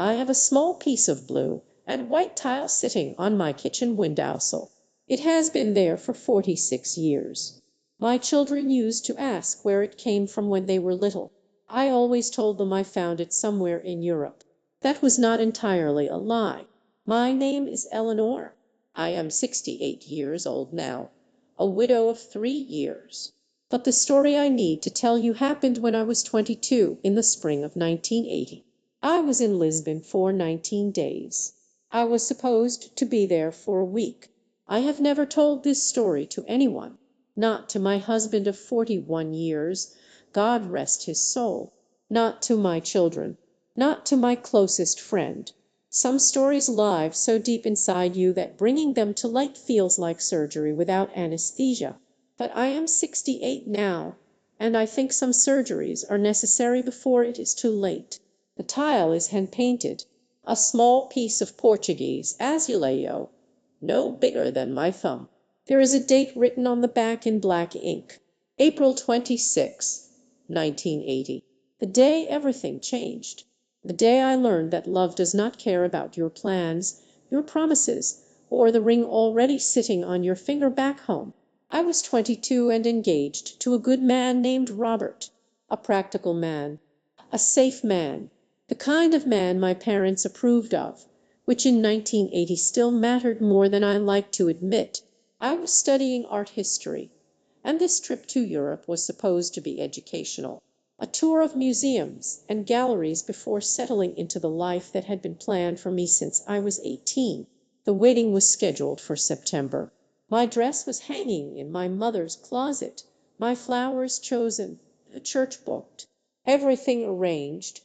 I have a small piece of blue and white tile sitting on my kitchen windowsill. It has been there for 46 years. My children used to ask where it came from when they were little. I always told them I found it somewhere in Europe. That was not entirely a lie. My name is Eleanor. I am 68 years old now, a widow of 3 years. But the story I need to tell you happened when I was 22 in the spring of 1980. I was in Lisbon for 19 days. I was supposed to be there for a week. I have never told this story to anyone, not to my husband of 41 years, God rest his soul, not to my children, not to my closest friend. Some stories live so deep inside you that bringing them to light feels like surgery without anesthesia. But I am 68 now, and I think some surgeries are necessary before it is too late. The tile is hand-painted, a small piece of Portuguese azulejos, no bigger than my thumb. There is a date written on the back in black ink, April 26, 1980, the day everything changed, the day I learned that love does not care about your plans, your promises, or the ring already sitting on your finger back home. I was 22 and engaged to a good man named Robert, a practical man, a safe man, the kind of man my parents approved of, which in 1980 still mattered more than I liked to admit. I was studying art history, and this trip to Europe was supposed to be educational, a tour of museums and galleries before settling into the life that had been planned for me since I was 18. The wedding was scheduled for September. My dress was hanging in my mother's closet, my flowers chosen, the church booked, everything arranged,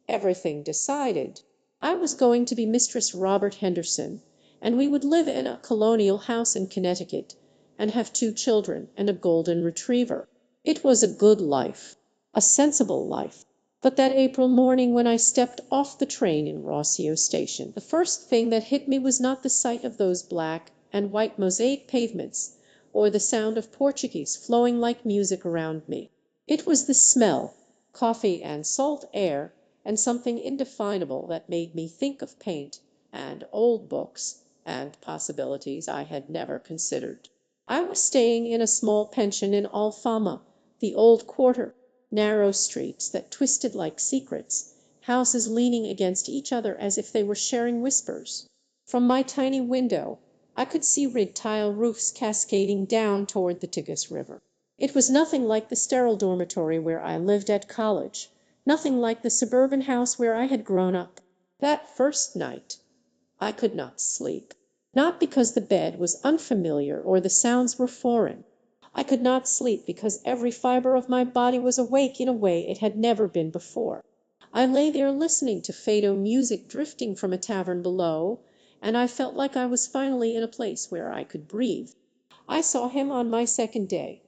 everything decided. I was going to be Mistress Robert Henderson, and we would live in a colonial house in Connecticut, and have 2 children and a golden retriever. It was a good life, a sensible life. But that April morning when I stepped off the train in Rossio Station, the first thing that hit me was not the sight of those black and white mosaic pavements, or the sound of Portuguese flowing like music around me. It was the smell, coffee and salt air, and something indefinable that made me think of paint, and old books, and possibilities I had never considered. I was staying in a small pension in Alfama, the old quarter, narrow streets that twisted like secrets, houses leaning against each other as if they were sharing whispers. From my tiny window I could see red tile roofs cascading down toward the Tagus River. It was nothing like the sterile dormitory where I lived at college, nothing like the suburban house where I had grown up. That first night I could not sleep, not because the bed was unfamiliar or the sounds were foreign. I could not sleep because every fiber of my body was awake in a way it had never been before. I lay there listening to fado music drifting from a tavern below, and I felt like I was finally in a place where I could breathe. I saw him on my second day,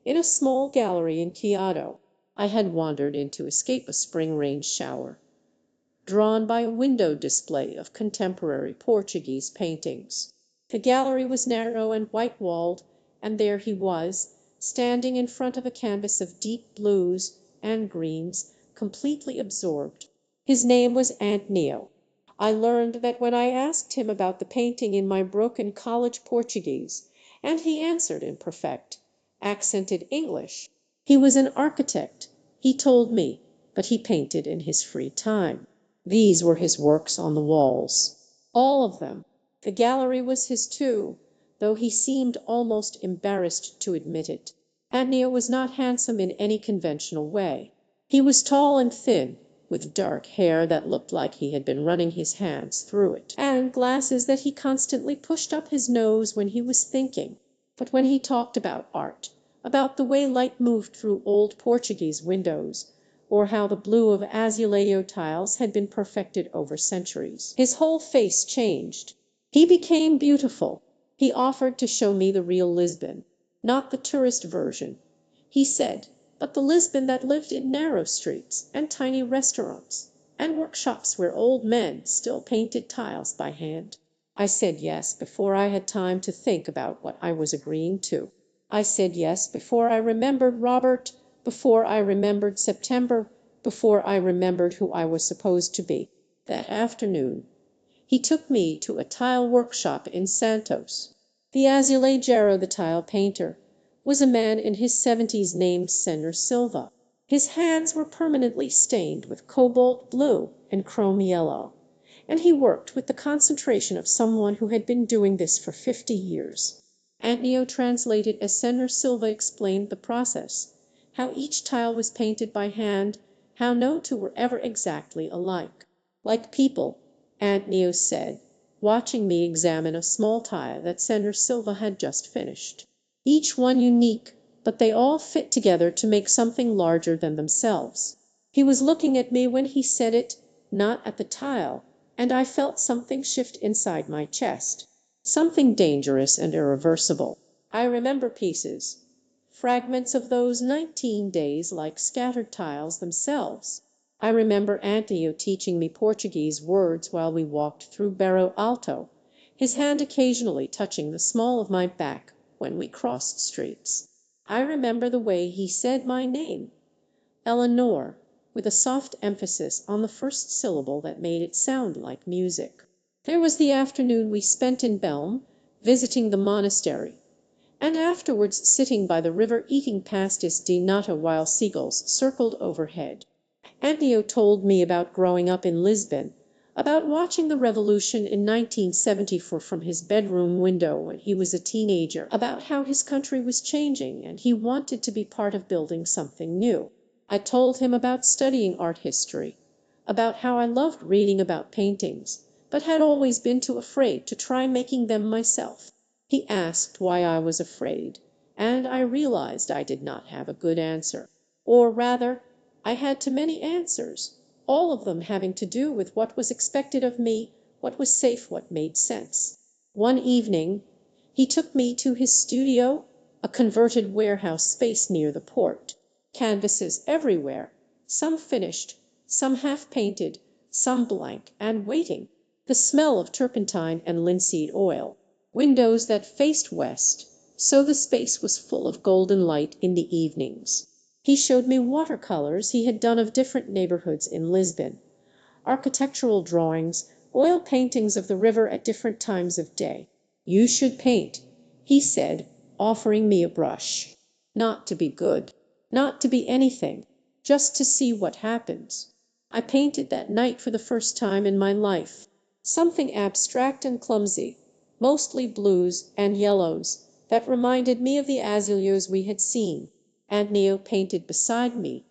in a small gallery in Chiado. I had wandered in to escape a spring rain shower, drawn by a window display of contemporary Portuguese paintings. The gallery was narrow and white-walled, and there he was, standing in front of a canvas of deep blues and greens, completely absorbed. His name was António. I learned that when I asked him about the painting in my broken college Portuguese, and he answered in perfect, accented English. He was an architect, he told me, but he painted in his free time. These were his works on the walls, all of them. The gallery was his too, though he seemed almost embarrassed to admit it. António was not handsome in any conventional way. He was tall and thin, with dark hair that looked like he had been running his hands through it, and glasses that he constantly pushed up his nose when he was thinking. But when he talked about art, about the way light moved through old Portuguese windows, or how the blue of azulejo tiles had been perfected over centuries, his whole face changed. He became beautiful. He offered to show me the real Lisbon, not the tourist version, he said, but the Lisbon that lived in narrow streets and tiny restaurants and workshops where old men still painted tiles by hand. I said yes before I had time to think about what I was agreeing to. I said yes before I remembered Robert, before I remembered September, before I remembered who I was supposed to be. That afternoon he took me to a tile workshop in Santos. The azulejero, the tile painter, was a man in his 70s named Senor Silva. His hands were permanently stained with cobalt blue and chrome yellow, and he worked with the concentration of someone who had been doing this for 50 years. Antonio translated as Senor Silva explained the process, how each tile was painted by hand, how no two were ever exactly alike. Like people, Antonio said, watching me examine a small tile that Senor Silva had just finished. Each one unique, but they all fit together to make something larger than themselves. He was looking at me when he said it, not at the tile, and I felt something shift inside my chest, something dangerous and irreversible. I remember pieces, fragments of those 19 days like scattered tiles themselves. I remember Antonio teaching me Portuguese words while we walked through Barro Alto, his hand occasionally touching the small of my back when we crossed streets. I remember the way he said my name, Eleanor, with a soft emphasis on the first syllable that made it sound like music. There was the afternoon we spent in Belm, visiting the monastery, and afterwards sitting by the river eating pastis de nata while seagulls circled overhead. Antonio told me about growing up in Lisbon, about watching the revolution in 1974 from his bedroom window when he was a teenager, about how his country was changing and he wanted to be part of building something new. I told him about studying art history, about how I loved reading about paintings, but had always been too afraid to try making them myself. He asked why I was afraid, and I realized I did not have a good answer. Or rather, I had too many answers, all of them having to do with what was expected of me, what was safe, what made sense. One evening he took me to his studio, a converted warehouse space near the port. Canvases everywhere, some finished, some half-painted, some blank and waiting. The smell of turpentine and linseed oil. Windows that faced west, so the space was full of golden light in the evenings. He showed me watercolors he had done of different neighborhoods in Lisbon, architectural drawings, oil paintings of the river at different times of day. "You should paint," he said, offering me a brush. "Not to be good, not to be anything, just to see what happens." I painted that night for the first time in my life. Something abstract and clumsy, mostly blues and yellows, that reminded me of the azaleas we had seen. Antonio painted beside me,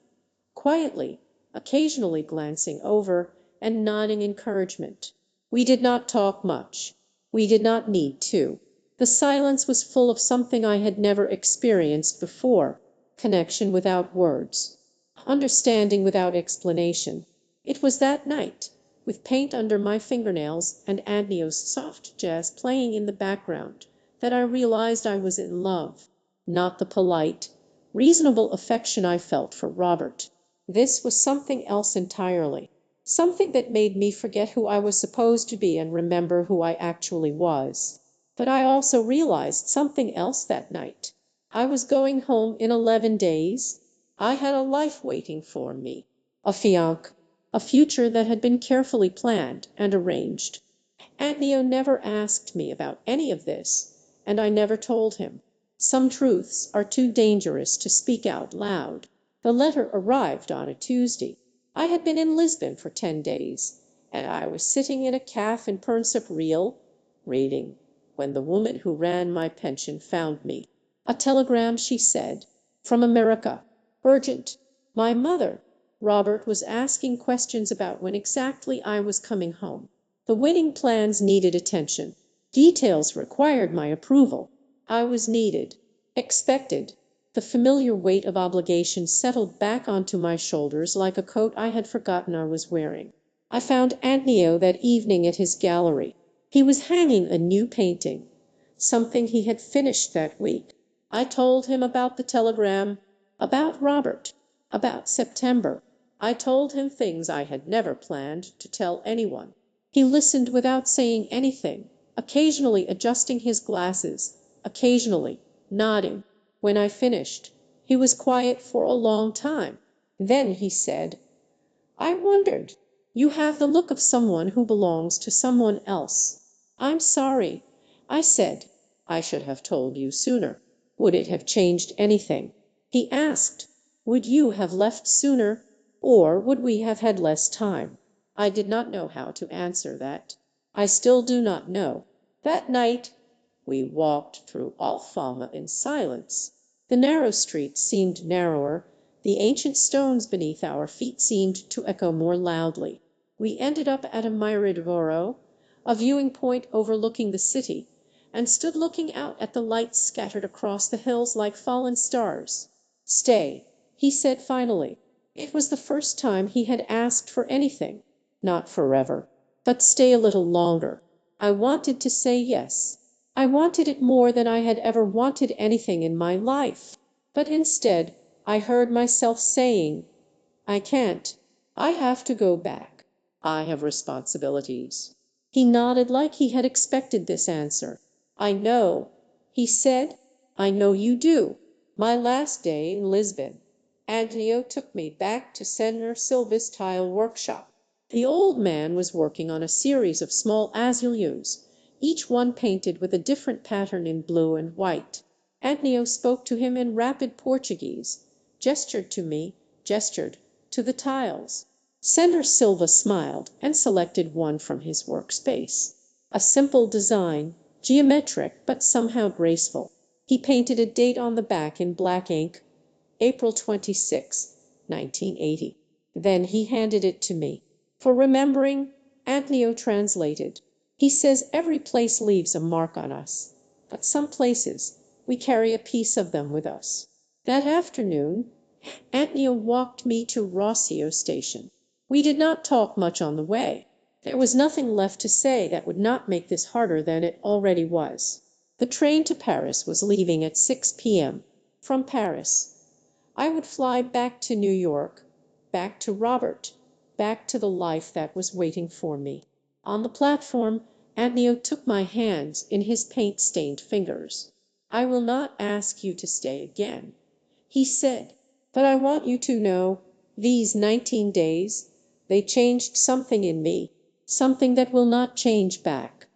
quietly, occasionally glancing over and nodding encouragement. We did not talk much. We did not need to. The silence was full of something I had never experienced before, connection without words, understanding without explanation. It was that night, with paint under my fingernails and Antonio's soft jazz playing in the background, that I realized I was in love, not the polite, reasonable affection I felt for Robert. This was something else entirely, something that made me forget who I was supposed to be and remember who I actually was. But I also realized something else that night. I was going home in 11 days. I had a life waiting for me, a fiancé, a future that had been carefully planned and arranged. Antonio never asked me about any of this, and I never told him. Some truths are too dangerous to speak out loud. The letter arrived on a Tuesday. I had been in Lisbon for 10 days, and I was sitting in a cafe in Príncipe Real, reading, when the woman who ran my pension found me. "A telegram," she said, "from America. Urgent. My mother." Robert was asking questions about when exactly I was coming home. The wedding plans needed attention. Details required my approval. I was needed, expected. The familiar weight of obligation settled back onto my shoulders like a coat I had forgotten I was wearing. I found Antonio that evening at his gallery. He was hanging a new painting, something he had finished that week. I told him about the telegram, about Robert, about September. I told him things I had never planned to tell anyone. He listened without saying anything, occasionally adjusting his glasses, occasionally nodding. When I finished, he was quiet for a long time. Then he said, "I wondered, You have the look of someone who belongs to someone else." "I'm sorry," I said. "I should have told you sooner." "Would it have changed anything?" he asked. "Would you have left sooner, or would we have had less time?" I did not know how to answer that. I still do not know. That night we walked through Alfama in silence. The narrow street seemed narrower, the ancient stones beneath our feet seemed to echo more loudly. We ended up at a miradoro, a viewing point overlooking the city, and stood looking out at the lights scattered across the hills like fallen stars. "Stay," he said finally. It was the first time he had asked for anything. Not forever, but stay a little longer. I wanted to say yes. I wanted it more than I had ever wanted anything in my life. But instead I heard myself saying, "I can't. I have to go back. I have responsibilities." He nodded like he had expected this answer. "I know," he said. "I know you do. My last day in Lisbon, Antonio took me back to Senhor Silva's tile workshop. The old man was working on a series of small azulejos, each one painted with a different pattern in blue and white. Antonio spoke to him in rapid Portuguese, gestured to me, gestured to the tiles. Senhor Silva smiled and selected one from his workspace. A simple design, geometric but somehow graceful. He painted a date on the back in black ink, April 26, 1980. Then he handed it to me. "For remembering," Antonio translated. "He says every place leaves a mark on us, but some places we carry a piece of them with us." That afternoon Antonio walked me to Rossio station. We did not talk much on the way. There was nothing left to say that would not make this harder than it already was. The train to Paris was leaving at 6 p.m. From Paris I would fly back to New York, back to Robert, back to the life that was waiting for me. On the platform Antonio took my hands in his paint-stained fingers. "I will not ask you to stay again," he said, "but I want you to know, these 19 days, they changed something in me, something that will not change back."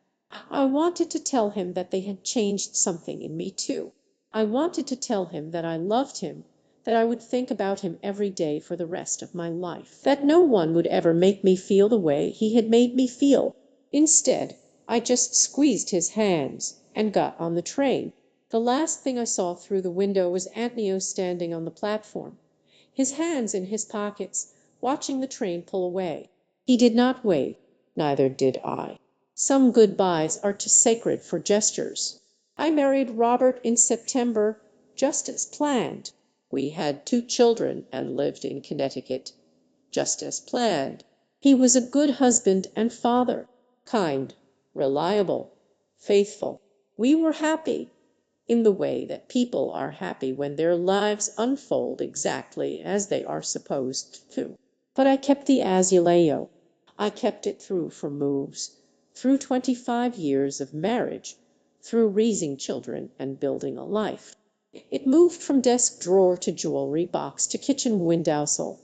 I wanted to tell him that they had changed something in me too. I wanted to tell him that I loved him, that I would think about him every day for the rest of my life, that no one would ever make me feel the way he had made me feel. Instead, I just squeezed his hands and got on the train. The last thing I saw through the window was Antonio standing on the platform, his hands in his pockets, watching the train pull away. He did not wave, neither did I. Some good-byes are too sacred for gestures. I married Robert in September, just as planned. We had 2 children and lived in Connecticut, just as planned. He was a good husband and father, kind, reliable, faithful. We were happy, in the way that people are happy when their lives unfold exactly as they are supposed to. But I kept the azulejo. I kept it through for moves, through 25 years of marriage, through raising children and building a life. It moved from desk drawer to jewelry box to kitchen windowsill,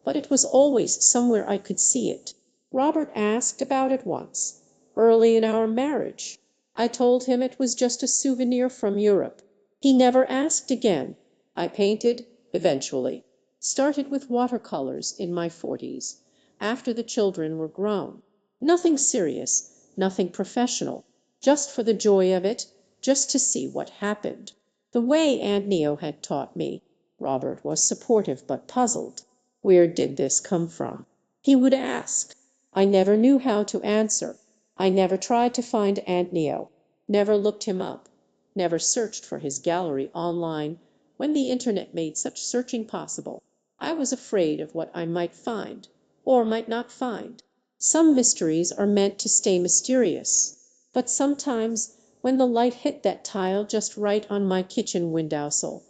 but it was always somewhere I could see it. Robert asked about it once, early in our marriage. I told him it was just a souvenir from Europe. He never asked again. I painted, eventually. Started with watercolors in my 40s, after the children were grown. Nothing serious, nothing professional, just for the joy of it, just to see what happened. The way Antonio had taught me. Robert was supportive but puzzled. Where did this come from? He would ask. I never knew how to answer. I never tried to find Antonio, never looked him up, never searched for his gallery online when the internet made such searching possible. I was afraid of what I might find, or might not find. Some mysteries are meant to stay mysterious. But sometimes, when the light hit that tile just right on my kitchen windowsill,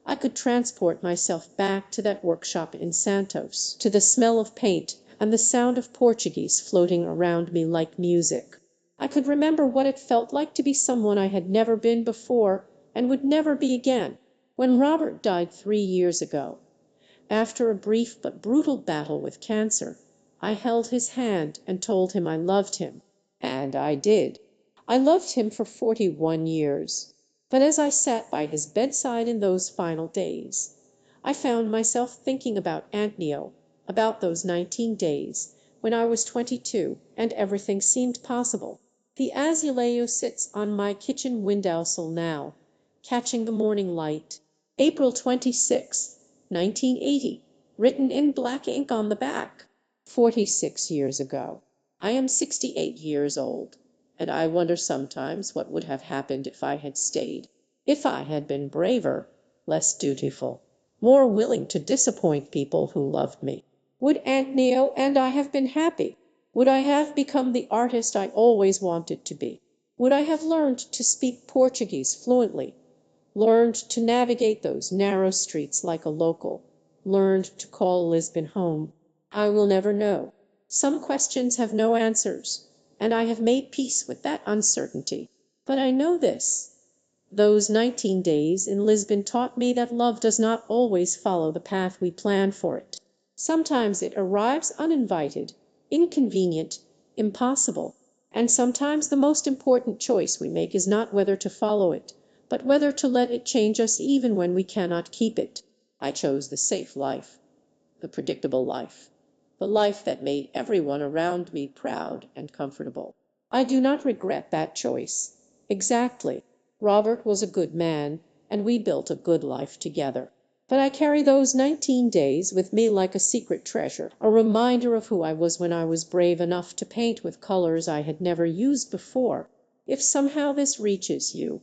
I could transport myself back to that workshop in Santos, to the smell of paint and the sound of Portuguese floating around me like music. I could remember what it felt like to be someone I had never been before and would never be again. When Robert died 3 years ago, after a brief but brutal battle with cancer, I held his hand and told him I loved him. And I did. I loved him for 41 years. But as I sat by his bedside in those final days, I found myself thinking about Antnio, about those 19 days, when I was 22 and everything seemed possible. The azuleo sits on my kitchen windowsill now, catching the morning light. April 26, 1980, written in black ink on the back. 46 years ago. I am 68 years old, and I wonder sometimes what would have happened if I had stayed, if I had been braver, less dutiful, more willing to disappoint people who loved me. Would Antneo and I have been happy? Would I have become the artist I always wanted to be? Would I have learned to speak Portuguese fluently, learned to navigate those narrow streets like a local, learned to call Lisbon home? I will never know. Some questions have no answers, and I have made peace with that uncertainty. But I know this: those 19 days in Lisbon taught me that love does not always follow the path we plan for it. Sometimes it arrives uninvited, inconvenient, impossible, and sometimes the most important choice we make is not whether to follow it, but whether to let it change us even when we cannot keep it. I chose the safe life, the predictable life, the life that made everyone around me proud and comfortable. I do not regret that choice. Exactly. Robert was a good man, and we built a good life together. But I carry those 19 days with me like a secret treasure, a reminder of who I was when I was brave enough to paint with colors I had never used before. If somehow this reaches you,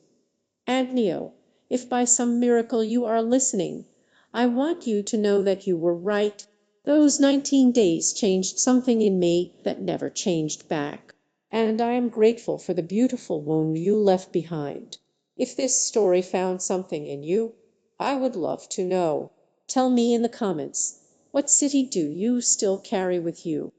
and Neo, if by some miracle you are listening, I want you to know that you were right. Those 19 days changed something in me that never changed back. And I am grateful for the beautiful wound you left behind. If this story found something in you, I would love to know. Tell me in the comments, what city do you still carry with you?